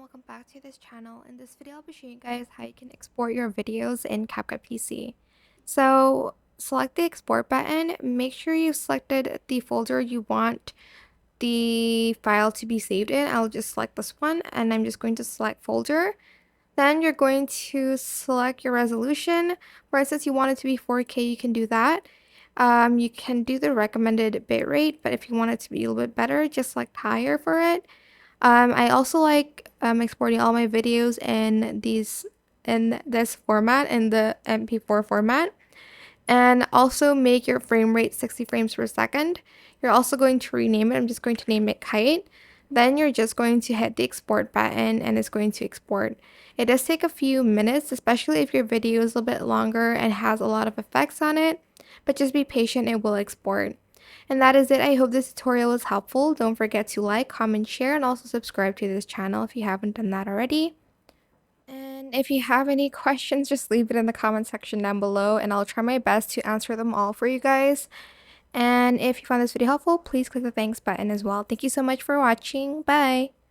welcome back to this channel. In this video, I'll be showing you guys how you can export your videos in CapCut PC. So select the export button, make sure you selected the folder you want the file to be saved in. I'll just select this one and I'm just going to select folder. Then you're going to select your resolution. For instance, you want it to be 4K, you can do that. You can do the recommended bitrate, but if you want it to be a little bit better, just select higher for it. I also like exporting all my videos in this format, in the MP4 format, and also make your frame rate 60 frames per second. You're also going to rename it. I'm just going to name it kite. Then you're just going to hit the export button and it's going to export. It does take a few minutes, especially if your video is a little bit longer and has a lot of effects on it, but just be patient, it will export. And that is it. I hope this tutorial was helpful. Don't forget to like, comment, share, and also subscribe to this channel if you haven't done that already. And if you have any questions, just leave it in the comment section down below and I'll try my best to answer them all for you guys. And if you found this video helpful, please click the thanks button as well. Thank you so much for watching. Bye!